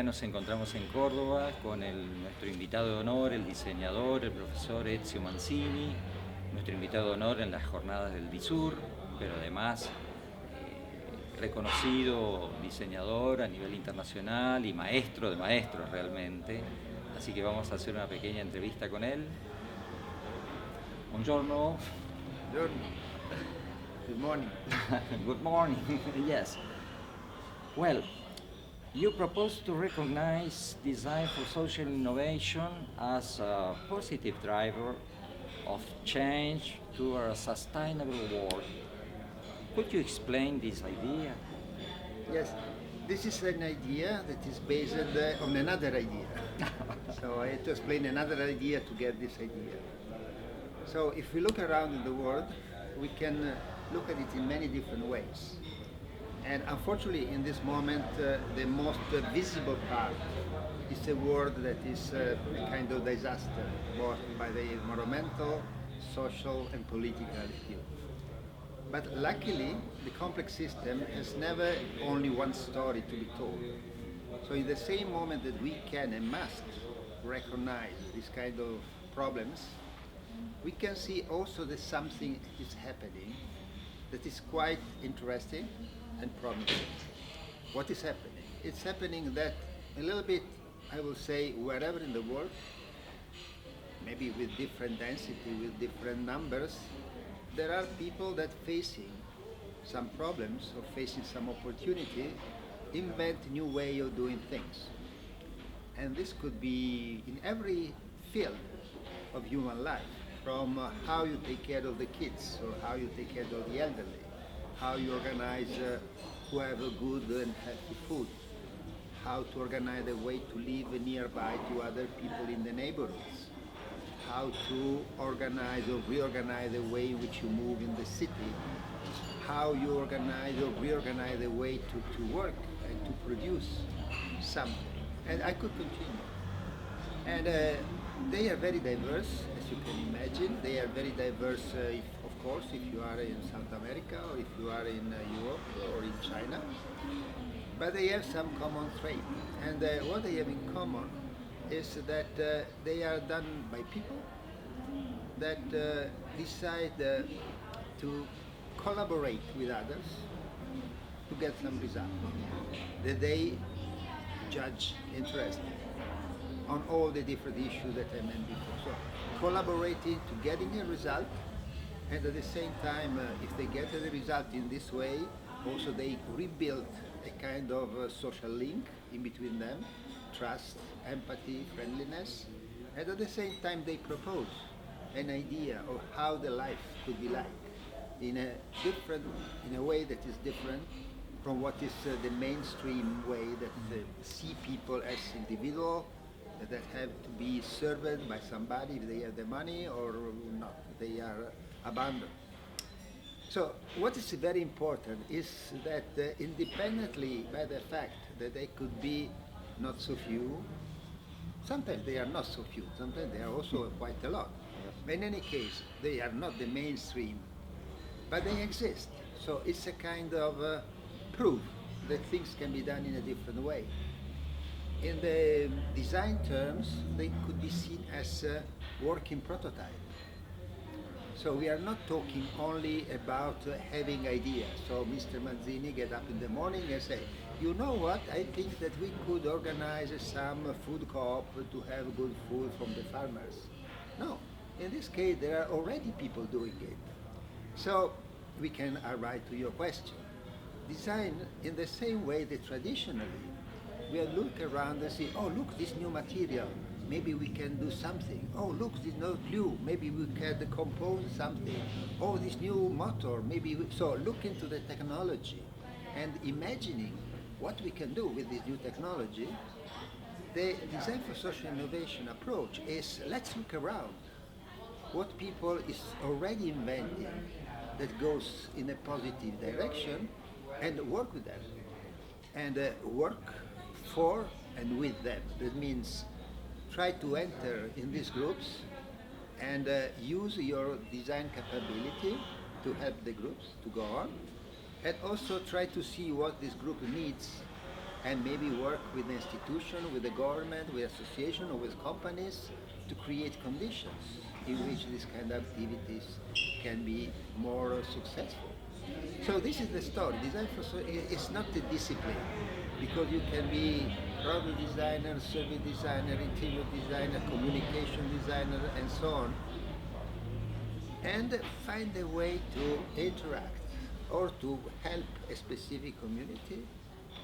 día nos encontramos en Córdoba con nuestro invitado de honor, el diseñador, el profesor Ezio Manzini, nuestro invitado de honor en las jornadas del Disur, pero además reconocido diseñador a nivel internacional y maestro de maestros realmente. Así que vamos a hacer una pequeña entrevista con él. Buongiorno. Good morning. Good morning. Yes. Well, you propose to recognize design for social innovation as a positive driver of change to a sustainable world. Could you explain this idea? Yes, this is an idea that is based on another idea. So I have to explain another idea to get this idea. So if we look around in the world, we can look at it in many different ways. And unfortunately, in this moment, the most visible part is a world that is a kind of disaster, both by the environmental, social, and political view. But luckily, the complex system has never only one story to be told. So in the same moment that we can and must recognize this kind of problems, we can see also that something is happening that is quite interesting and promising. What is happening? It's happening that a little bit, I will say, wherever in the world, maybe with different density, with different numbers, there are people that facing some problems or facing some opportunity, invent new way of doing things. And this could be in every field of human life, from how you take care of the kids, or how you take care of the elderly, how you organize to have a good and healthy food, how to organize a way to live nearby to other people in the neighborhoods, how to organize or reorganize the way in which you move in the city, how you organize or reorganize the way to work and to produce something. And I could continue. And they are very diverse, as you can imagine. They are very diverse, of course, if you are in South America or if you are in Europe or in China. But they have some common trait. And what they have in common is that they are done by people that decide to collaborate with others to get some result that they judge interesting on all the different issues that I mentioned before. So collaborating to getting a result, and at the same time, if they get the result in this way, also they rebuild a kind of social link in between them, trust, empathy, friendliness, and at the same time they propose an idea of how the life could be like in a way that is different from what is the mainstream way that see people as individual that have to be served by somebody if they have the money or not. They are abandoned. So what is very important is that independently by the fact that they could be not so few, sometimes they are not so few, sometimes they are also quite a lot. But in any case, they are not the mainstream, but they exist. So it's a kind of proof that things can be done in a different way. In the design terms, they could be seen as a working prototype. So we are not talking only about having ideas. So Mr. Manzini get up in the morning and say, you know what, I think that we could organize some food co-op to have good food from the farmers. No, in this case there are already people doing it. So we can arrive to your question. Design in the same way that traditionally we look around and say, oh look, this new material, maybe we can do something. Oh look, this new glue, maybe we can compose something. Oh, this new motor, maybe so look into the technology and imagining what we can do with this new technology. The design for social innovation approach is let's look around what people is already inventing that goes in a positive direction and work with them and work for and with them. That means try to enter in these groups and use your design capability to help the groups to go on, and also try to see what this group needs and maybe work with the institution, with the government, with association, or with companies to create conditions in which this kind of activities can be more successful. So this is the story. Design for is not a discipline, because you can be product designer, service designer, interior designer, communication designer, and so on, and find a way to interact or to help a specific community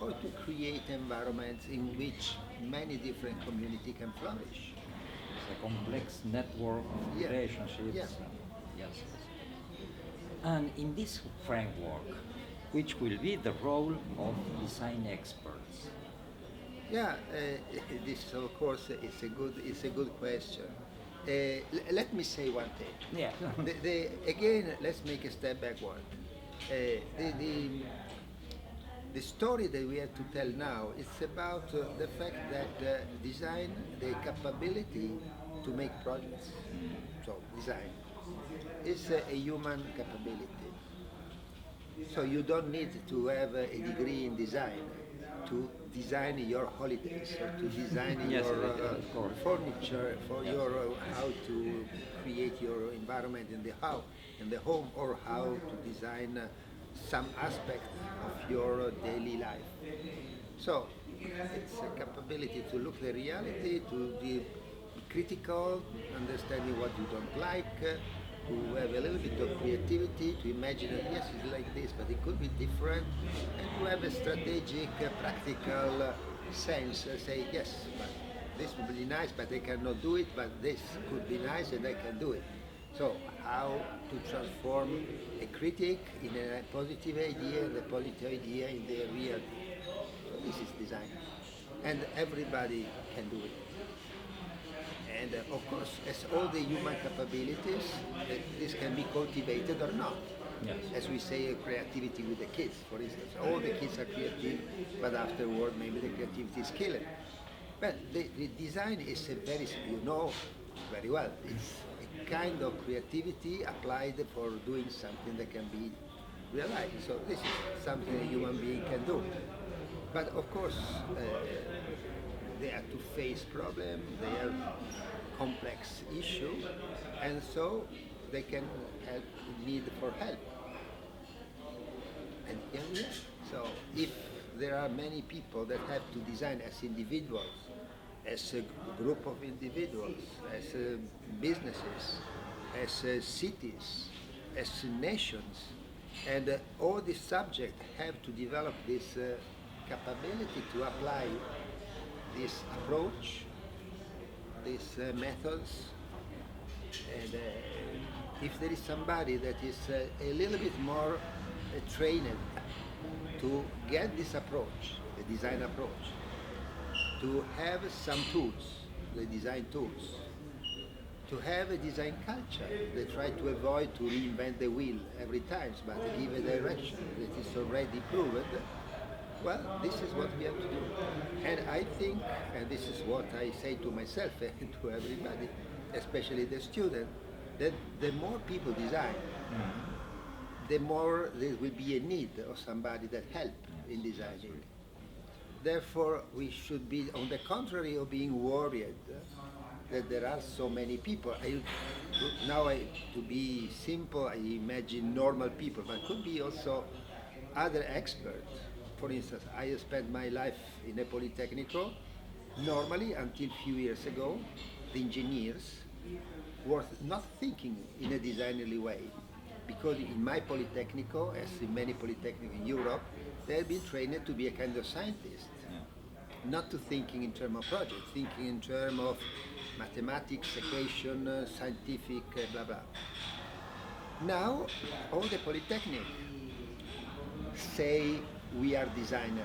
or to create environments in which many different communities can flourish. It's a complex network of Yeah. relationships. Yeah. Yes. And in this framework, which will be the role of design experts? Yeah, this of course is a good question. Let me say one thing. Yeah. Again, let's make a step backward. The story that we have to tell now is about the fact that design, the capability to make projects, so design, is a human capability. So you don't need to have a degree in design to design your holidays or to design Yes, your of course. furniture for your how to create your environment in the home, or how to design some aspect of your daily life. So it's a capability to look the reality, to be critical, understanding what you don't like, to have a little bit of creativity, to imagine that yes, it's like this, but it could be different, and to have a strategic, practical sense, say yes, but this would be nice, but I cannot do it, but this could be nice and I can do it. So how to transform a critic in a positive idea, and a positive idea in the real. So this is design, and everybody can do it. And of course, as all the human capabilities, this can be cultivated or not. Yes. As we say, creativity with the kids, for instance. All the kids are creative, but afterward, maybe the creativity is killing. But the design is a very, you know very well, it's a kind of creativity applied for doing something that can be realized. So this is something a human being can do. But of course, they have to face problems, they have complex issues, and so they can have need for help. And here we are. So if there are many people that have to design as individuals, as a group of individuals, as businesses, as cities, as nations, and all these subjects have to develop this capability to apply this approach, these methods, and if there is somebody that is a little bit more trained to get this approach, the design approach, to have some tools, the design tools, to have a design culture. They try to avoid to reinvent the wheel every time, but give a direction that is already proven. Well, this is what we have to do. And I think, and this is what I say to myself and to everybody, especially the student, that the more people design, the more there will be a need of somebody that help in designing. Therefore, we should be, on the contrary of being worried that there are so many people. To be simple, I imagine normal people, but could be also other experts. For instance, I spent my life in a polytechnical. Normally, until a few years ago, the engineers were not thinking in a designerly way, because in my polytechnical, as in many polytechnics in Europe, they had been trained to be a kind of scientist, not to thinking in terms of project, thinking in terms of mathematics, equation, scientific, blah blah. Now, all the polytechnic say we are designer.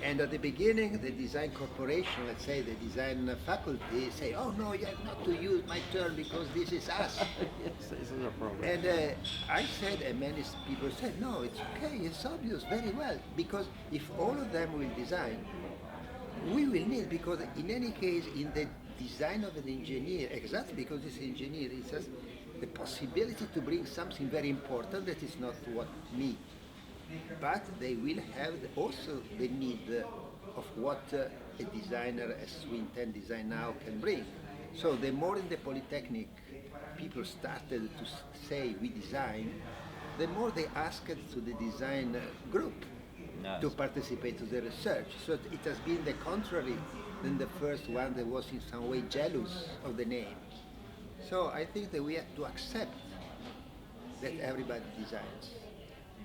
And at the beginning, the design corporation, let's say the design faculty, say, oh no, you have not to use my term because this is us. Yes, this is a problem. And I said, and many people said, no, it's okay, it's obvious, very well, because if all of them will design, we will need, because in any case, in the design of an engineer, exactly because this engineer is the possibility to bring something very important that is not what me but they will have also the need of what a designer, as we intend design now, can bring. So the more in the Polytechnic people started to say we design, the more they asked to the design group to participate to the research. So it has been the contrary than the first one that was in some way jealous of the name. So I think that we have to accept that everybody designs.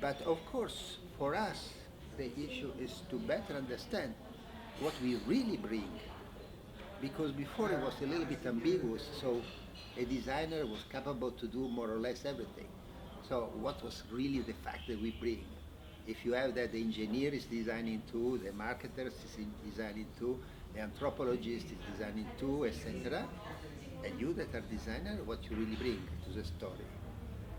But of course, for us, the issue is to better understand what we really bring. Because before it was a little bit ambiguous, so a designer was capable to do more or less everything. So what was really the fact that we bring? If you have that the engineer is designing too, the marketer is designing too, the anthropologist is designing too, etc. And you that are designer, what you really bring to the story.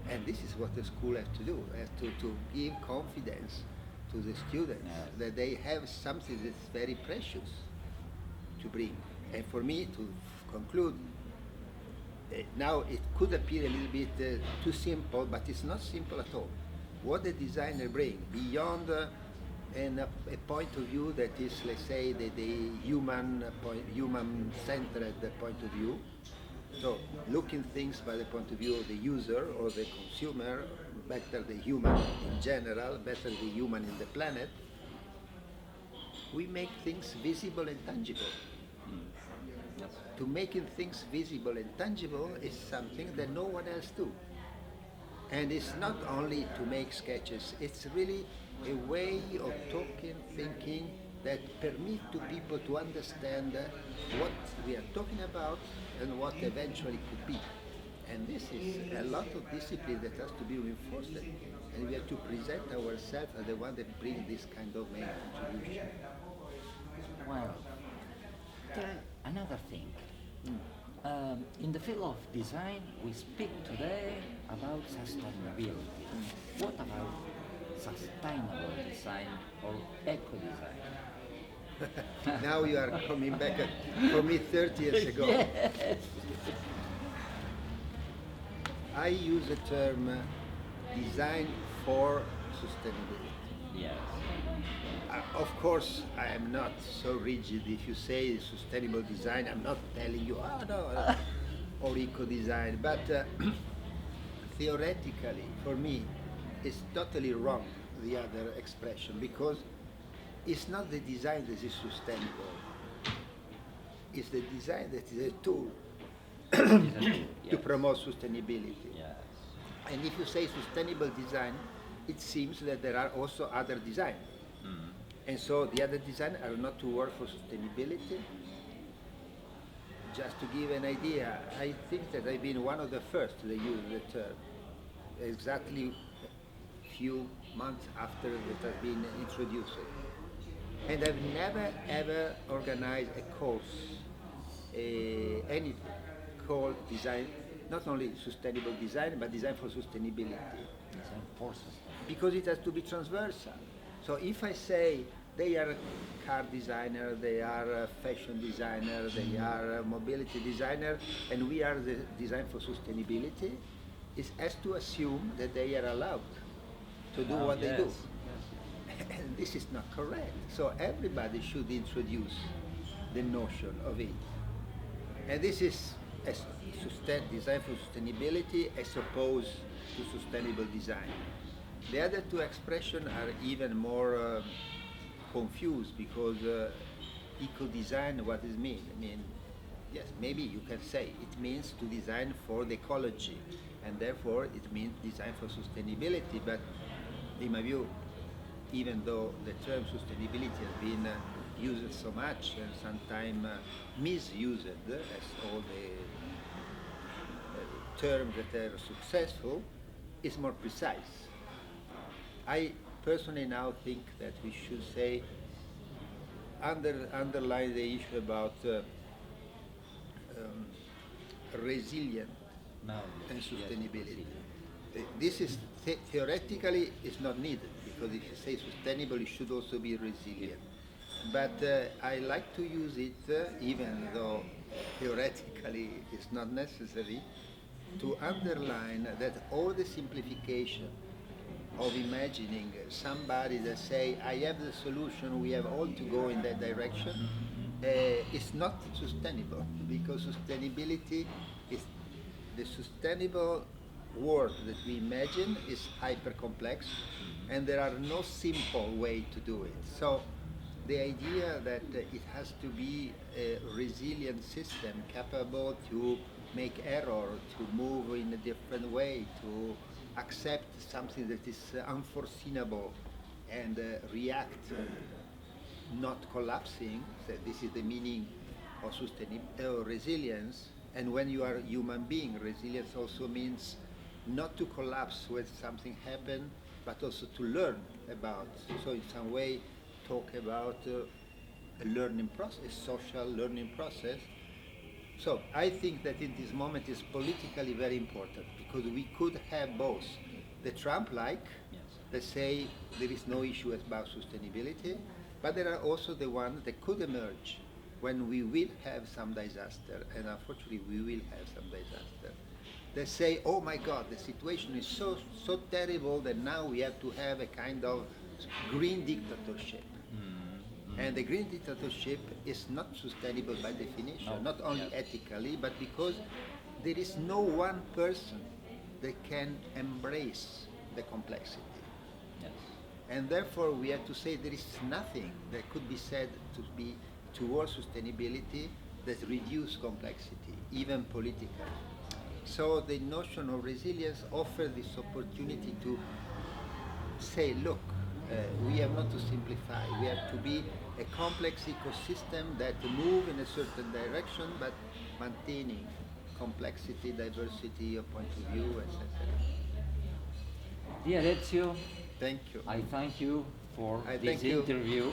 And this is what the school has to do, has to give confidence to the students that they have something that's very precious to bring. And for me, to conclude, now it could appear a little bit too simple, but it's not simple at all. What the designer brings beyond a point of view that is, let's say, the human-centered point of view. So looking things by the point of view of the user or the consumer, better the human in general, better the human in the planet, we make things visible and tangible. To making things visible and tangible is something that no one else do. And it's not only to make sketches, it's really a way of talking, thinking that permit to people to understand what we are talking about and what eventually could be. And this is a lot of discipline that has to be reinforced, and we have to present ourselves as the one that bring this kind of main contribution. Well, another thing. In the field of design, we speak today about sustainability. What about sustainable design or eco-design? Now you are coming back for me 30 years ago. Yes. I use the term design for sustainability. Yes. Of course, I am not so rigid. If you say sustainable design, I'm not telling you, oh no, or eco-design. But theoretically, for me, it's totally wrong, the other expression, because it's not the design that is sustainable. It's the design that is a tool to promote sustainability. Yes. And if you say sustainable design, it seems that there are also other design. And so the other design are not to work for sustainability. Just to give an idea, I think that I've been one of the first to use the term, exactly a few months after it has been introduced. And I've never ever organized a course, anything called design, not only sustainable design, but design for sustainability. Design for sustainability. Because it has to be transversal. So if I say they are car designer, they are fashion designer, they are mobility designer, and we are the design for sustainability, it has to assume that they are allowed to do what they do. And this is not correct. So everybody should introduce the notion of it. And this is design for sustainability as opposed to sustainable design. The other two expressions are even more confused because eco-design, what does it mean? I mean, yes, maybe you can say it means to design for the ecology, and therefore it means design for sustainability. But in my view, even though the term sustainability has been used so much and sometimes misused as all the terms that are successful, it's more precise. I personally now think that we should say, underline the issue about resilient and sustainability. This is theoretically is not needed, because if you say sustainable, it should also be resilient. But I like to use it, even though theoretically it's not necessary, to underline that all the simplification of imagining somebody that say, I have the solution, we have all to go in that direction, is not sustainable, because sustainability is the sustainable world that we imagine is hyper complex, and there are no simple way to do it. So the idea that it has to be a resilient system capable to make error, to move in a different way, to accept something that is unforeseeable and react, not collapsing. So this is the meaning of resilience. And when you are a human being, resilience also means not to collapse when something happens, but also to learn about. So in some way, talk about a learning process, a social learning process. So I think that in this moment is politically very important, because we could have both the Trump-like, that say there is no issue about sustainability, but there are also the ones that could emerge when we will have some disaster, and unfortunately we will have some disaster. They say, oh my God, the situation is so terrible that now we have to have a kind of green dictatorship. And the green dictatorship is not sustainable by definition, not only ethically, but because there is no one person that can embrace the complexity. Yes. And therefore we have to say there is nothing that could be said to be towards sustainability that reduce complexity, even political. So the notion of resilience offers this opportunity to say, look, we have not to simplify, we have to be a complex ecosystem that move in a certain direction, but maintaining complexity, diversity of point of view, etc. Dear Ezio, Thank you. I thank you for I this thank you. interview.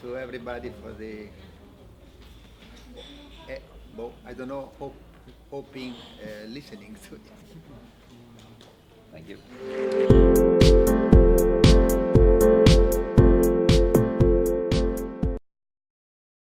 To everybody for the, I don't know, hoping, listening to it. Thank you.